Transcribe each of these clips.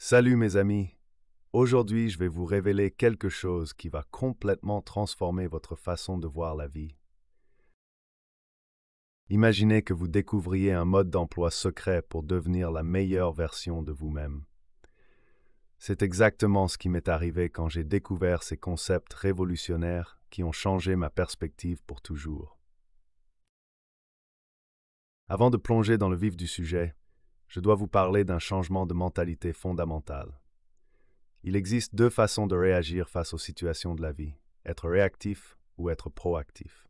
Salut mes amis, aujourd'hui je vais vous révéler quelque chose qui va complètement transformer votre façon de voir la vie. Imaginez que vous découvriez un mode d'emploi secret pour devenir la meilleure version de vous-même. C'est exactement ce qui m'est arrivé quand j'ai découvert ces concepts révolutionnaires qui ont changé ma perspective pour toujours. Avant de plonger dans le vif du sujet, je dois vous parler d'un changement de mentalité fondamental. Il existe deux façons de réagir face aux situations de la vie, être réactif ou être proactif.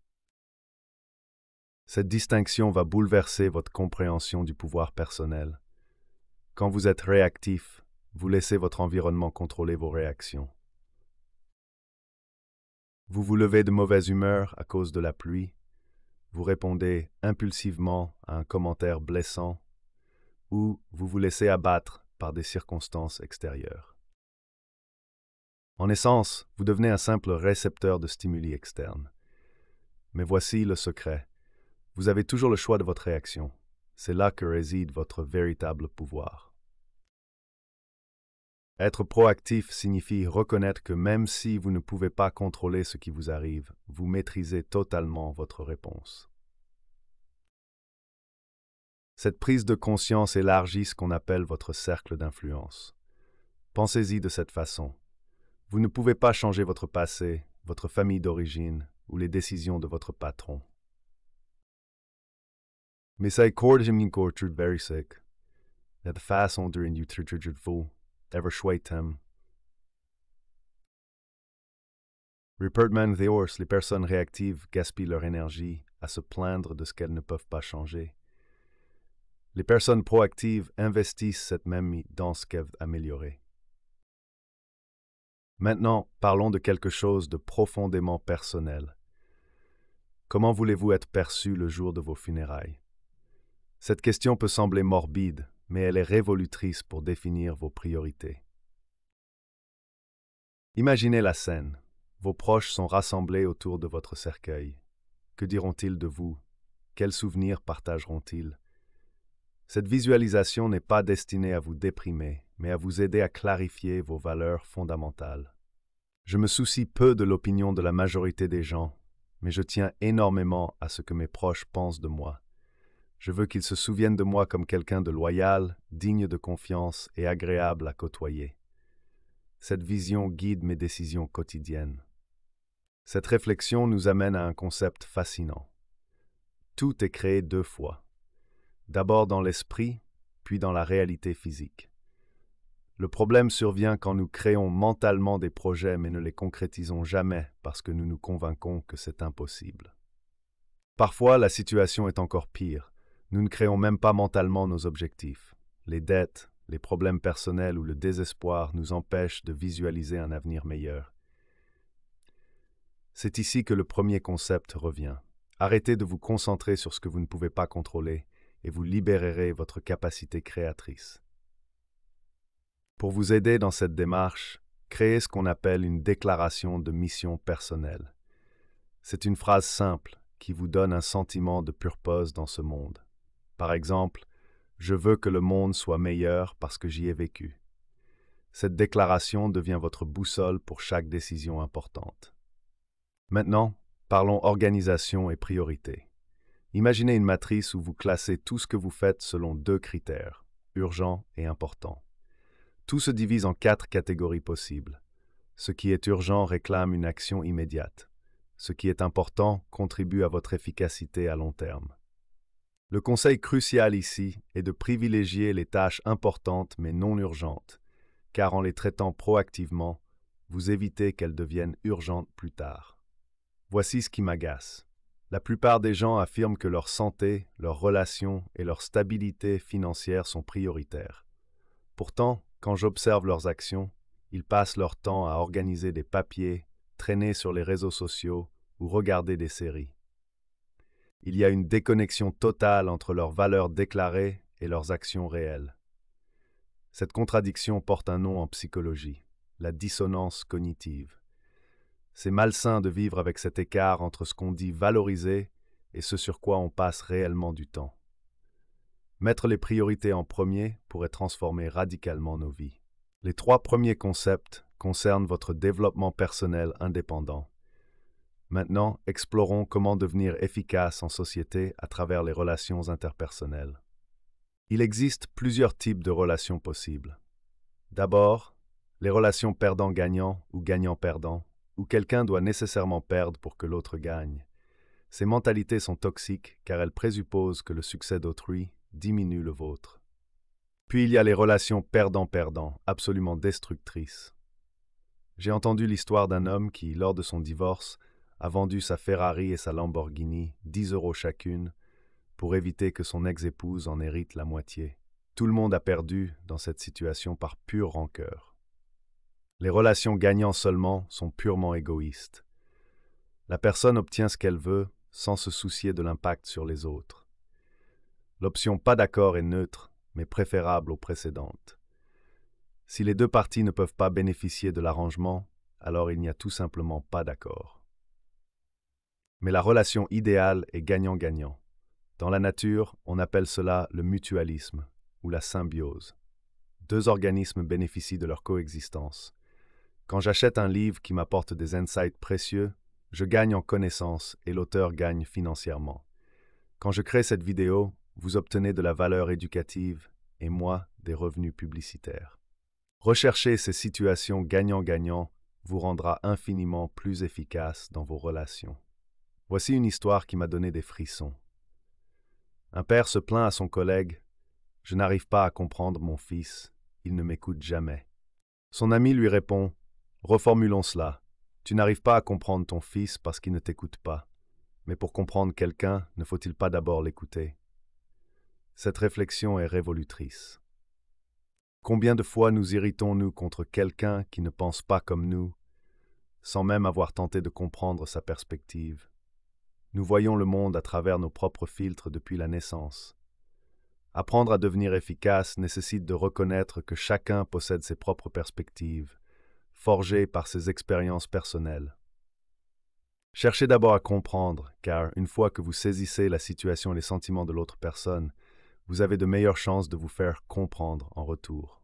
Cette distinction va bouleverser votre compréhension du pouvoir personnel. Quand vous êtes réactif, vous laissez votre environnement contrôler vos réactions. Vous vous levez de mauvaise humeur à cause de la pluie, vous répondez impulsivement à un commentaire blessant, ou vous vous laissez abattre par des circonstances extérieures. En essence, vous devenez un simple récepteur de stimuli externes. Mais voici le secret. Vous avez toujours le choix de votre réaction. C'est là que réside votre véritable pouvoir. Être proactif signifie reconnaître que même si vous ne pouvez pas contrôler ce qui vous arrive, vous maîtrisez totalement votre réponse. Cette prise de conscience élargit ce qu'on appelle votre cercle d'influence. Pensez-y de cette façon. Vous ne pouvez pas changer votre passé, votre famille d'origine ou les décisions de votre patron. Mais ça accorde min culture very sick. La façon dont vous traitez vous, ever choitem. Repertman Theors, les personnes réactives gaspillent leur énergie à se plaindre de ce qu'elles ne peuvent pas changer. Les personnes proactives investissent cette même dans ce qu'elles veulent améliorer. Maintenant, parlons de quelque chose de profondément personnel. Comment voulez-vous être perçu le jour de vos funérailles? Cette question peut sembler morbide, mais elle est révolutrice pour définir vos priorités. Imaginez la scène. Vos proches sont rassemblés autour de votre cercueil. Que diront-ils de vous? Quels souvenirs partageront-ils? Cette visualisation n'est pas destinée à vous déprimer, mais à vous aider à clarifier vos valeurs fondamentales. Je me soucie peu de l'opinion de la majorité des gens, mais je tiens énormément à ce que mes proches pensent de moi. Je veux qu'ils se souviennent de moi comme quelqu'un de loyal, digne de confiance et agréable à côtoyer. Cette vision guide mes décisions quotidiennes. Cette réflexion nous amène à un concept fascinant. Tout est créé deux fois. D'abord dans l'esprit, puis dans la réalité physique. Le problème survient quand nous créons mentalement des projets mais ne les concrétisons jamais parce que nous nous convainquons que c'est impossible. Parfois, la situation est encore pire. Nous ne créons même pas mentalement nos objectifs. Les dettes, les problèmes personnels ou le désespoir nous empêchent de visualiser un avenir meilleur. C'est ici que le premier concept revient. Arrêtez de vous concentrer sur ce que vous ne pouvez pas contrôler et vous libérerez votre capacité créatrice. Pour vous aider dans cette démarche, créez ce qu'on appelle une déclaration de mission personnelle. C'est une phrase simple qui vous donne un sentiment de purpose dans ce monde. Par exemple, « Je veux que le monde soit meilleur parce que j'y ai vécu ». Cette déclaration devient votre boussole pour chaque décision importante. Maintenant, parlons organisation et priorité. Imaginez une matrice où vous classez tout ce que vous faites selon deux critères, urgent et important. Tout se divise en 4 catégories possibles. Ce qui est urgent réclame une action immédiate. Ce qui est important contribue à votre efficacité à long terme. Le conseil crucial ici est de privilégier les tâches importantes mais non urgentes, car en les traitant proactivement, vous évitez qu'elles deviennent urgentes plus tard. Voici ce qui m'agace. La plupart des gens affirment que leur santé, leurs relations et leur stabilité financière sont prioritaires. Pourtant, quand j'observe leurs actions, ils passent leur temps à organiser des papiers, traîner sur les réseaux sociaux ou regarder des séries. Il y a une déconnexion totale entre leurs valeurs déclarées et leurs actions réelles. Cette contradiction porte un nom en psychologie, la dissonance cognitive. C'est malsain de vivre avec cet écart entre ce qu'on dit valoriser et ce sur quoi on passe réellement du temps. Mettre les priorités en premier pourrait transformer radicalement nos vies. Les 3 premiers concepts concernent votre développement personnel indépendant. Maintenant, explorons comment devenir efficace en société à travers les relations interpersonnelles. Il existe plusieurs types de relations possibles. D'abord, les relations perdant-gagnant ou gagnant-perdant, où quelqu'un doit nécessairement perdre pour que l'autre gagne. Ces mentalités sont toxiques car elles présupposent que le succès d'autrui diminue le vôtre. Puis il y a les relations perdant-perdant, absolument destructrices. J'ai entendu l'histoire d'un homme qui, lors de son divorce, a vendu sa Ferrari et sa Lamborghini, 10 € chacune, pour éviter que son ex-épouse en hérite la moitié. Tout le monde a perdu dans cette situation par pure rancœur. Les relations gagnant seulement sont purement égoïstes. La personne obtient ce qu'elle veut sans se soucier de l'impact sur les autres. L'option pas d'accord est neutre, mais préférable aux précédentes. Si les deux parties ne peuvent pas bénéficier de l'arrangement, alors il n'y a tout simplement pas d'accord. Mais la relation idéale est gagnant-gagnant. Dans la nature, on appelle cela le mutualisme ou la symbiose. 2 organismes bénéficient de leur coexistence. Quand j'achète un livre qui m'apporte des insights précieux, je gagne en connaissances et l'auteur gagne financièrement. Quand je crée cette vidéo, vous obtenez de la valeur éducative et moi des revenus publicitaires. Rechercher ces situations gagnant-gagnant vous rendra infiniment plus efficace dans vos relations. Voici une histoire qui m'a donné des frissons. Un père se plaint à son collègue « Je n'arrive pas à comprendre mon fils, il ne m'écoute jamais ». Son ami lui répond « Reformulons cela. Tu n'arrives pas à comprendre ton fils parce qu'il ne t'écoute pas. Mais pour comprendre quelqu'un, ne faut-il pas d'abord l'écouter ?» Cette réflexion est révolutrice. Combien de fois nous irritons-nous contre quelqu'un qui ne pense pas comme nous, sans même avoir tenté de comprendre sa perspective? Nous voyons le monde à travers nos propres filtres depuis la naissance. Apprendre à devenir efficace nécessite de reconnaître que chacun possède ses propres perspectives, forgées par ses expériences personnelles. Cherchez d'abord à comprendre, car une fois que vous saisissez la situation et les sentiments de l'autre personne, vous avez de meilleures chances de vous faire comprendre en retour.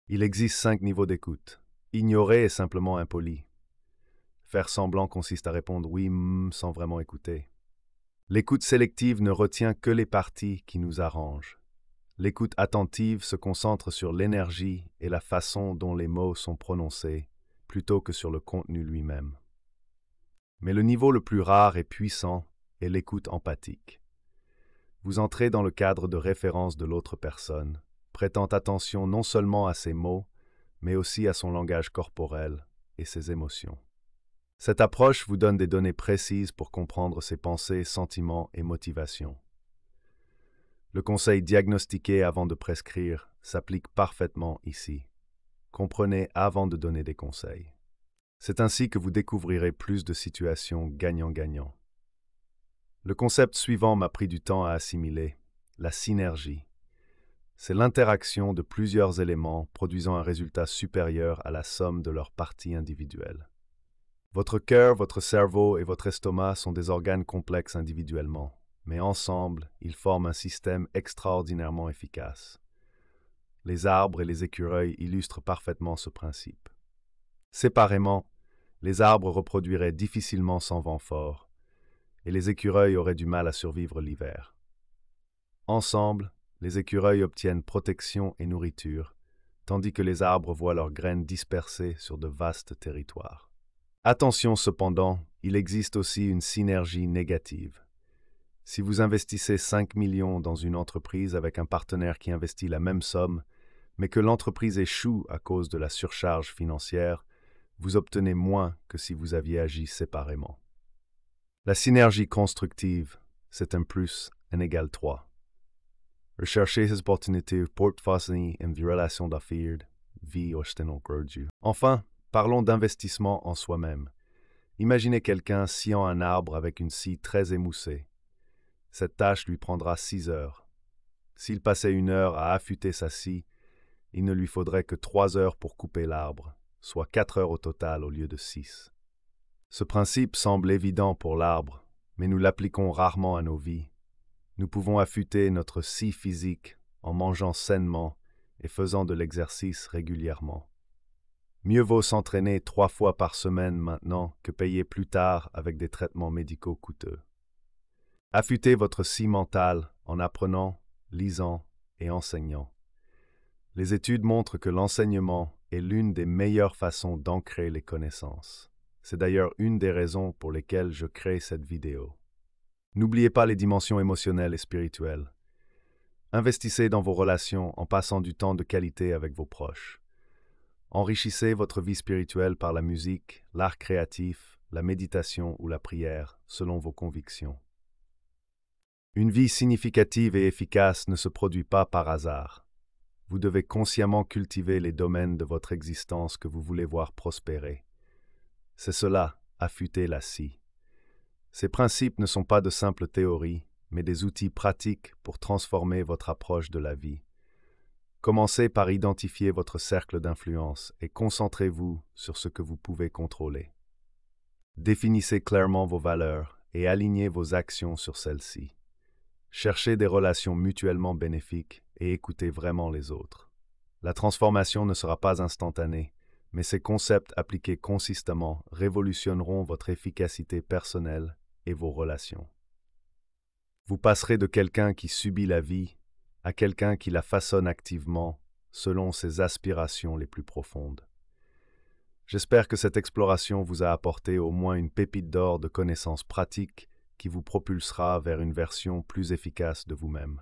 Il existe 5 niveaux d'écoute. Ignorer est simplement impoli. Faire semblant consiste à répondre oui, sans vraiment écouter. L'écoute sélective ne retient que les parties qui nous arrangent. L'écoute attentive se concentre sur l'énergie et la façon dont les mots sont prononcés, plutôt que sur le contenu lui-même. Mais le niveau le plus rare et puissant est l'écoute empathique. Vous entrez dans le cadre de référence de l'autre personne, prêtant attention non seulement à ses mots, mais aussi à son langage corporel et ses émotions. Cette approche vous donne des données précises pour comprendre ses pensées, sentiments et motivations. Le conseil diagnostiquer avant de prescrire s'applique parfaitement ici. Comprenez avant de donner des conseils. C'est ainsi que vous découvrirez plus de situations gagnant-gagnant. Le concept suivant m'a pris du temps à assimiler, la synergie. C'est l'interaction de plusieurs éléments produisant un résultat supérieur à la somme de leurs parties individuelles. Votre cœur, votre cerveau et votre estomac sont des organes complexes individuellement, mais ensemble, ils forment un système extraordinairement efficace. Les arbres et les écureuils illustrent parfaitement ce principe. Séparément, les arbres reproduiraient difficilement sans vent fort, et les écureuils auraient du mal à survivre l'hiver. Ensemble, les écureuils obtiennent protection et nourriture, tandis que les arbres voient leurs graines dispersées sur de vastes territoires. Attention cependant, il existe aussi une synergie négative. Si vous investissez 5 millions dans une entreprise avec un partenaire qui investit la même somme, mais que l'entreprise échoue à cause de la surcharge financière, vous obtenez moins que si vous aviez agi séparément. La synergie constructive, c'est un plus, n égale 3. Recherchez ces opportunités portefeuilles et des relations d'affaires, vie au sténographe. Enfin, parlons d'investissement en soi-même. Imaginez quelqu'un sciant un arbre avec une scie très émoussée. Cette tâche lui prendra 6 heures. S'il passait 1 heure à affûter sa scie, il ne lui faudrait que 3 heures pour couper l'arbre, soit 4 heures au total au lieu de 6. Ce principe semble évident pour l'arbre, mais nous l'appliquons rarement à nos vies. Nous pouvons affûter notre scie physique en mangeant sainement et faisant de l'exercice régulièrement. Mieux vaut s'entraîner 3 fois par semaine maintenant que payer plus tard avec des traitements médicaux coûteux. Affûtez votre scie mentale en apprenant, lisant et enseignant. Les études montrent que l'enseignement est l'une des meilleures façons d'ancrer les connaissances. C'est d'ailleurs une des raisons pour lesquelles je crée cette vidéo. N'oubliez pas les dimensions émotionnelles et spirituelles. Investissez dans vos relations en passant du temps de qualité avec vos proches. Enrichissez votre vie spirituelle par la musique, l'art créatif, la méditation ou la prière, selon vos convictions. Une vie significative et efficace ne se produit pas par hasard. Vous devez consciemment cultiver les domaines de votre existence que vous voulez voir prospérer. C'est cela, affûter la scie. Ces principes ne sont pas de simples théories, mais des outils pratiques pour transformer votre approche de la vie. Commencez par identifier votre cercle d'influence et concentrez-vous sur ce que vous pouvez contrôler. Définissez clairement vos valeurs et alignez vos actions sur celles-ci. Cherchez des relations mutuellement bénéfiques et écoutez vraiment les autres. La transformation ne sera pas instantanée, mais ces concepts appliqués consistamment révolutionneront votre efficacité personnelle et vos relations. Vous passerez de quelqu'un qui subit la vie à quelqu'un qui la façonne activement selon ses aspirations les plus profondes. J'espère que cette exploration vous a apporté au moins une pépite d'or de connaissances pratiques qui vous propulsera vers une version plus efficace de vous-même.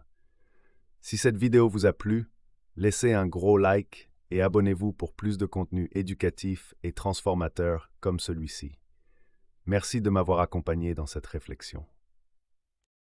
Si cette vidéo vous a plu, laissez un gros like et abonnez-vous pour plus de contenu éducatif et transformateur comme celui-ci. Merci de m'avoir accompagné dans cette réflexion.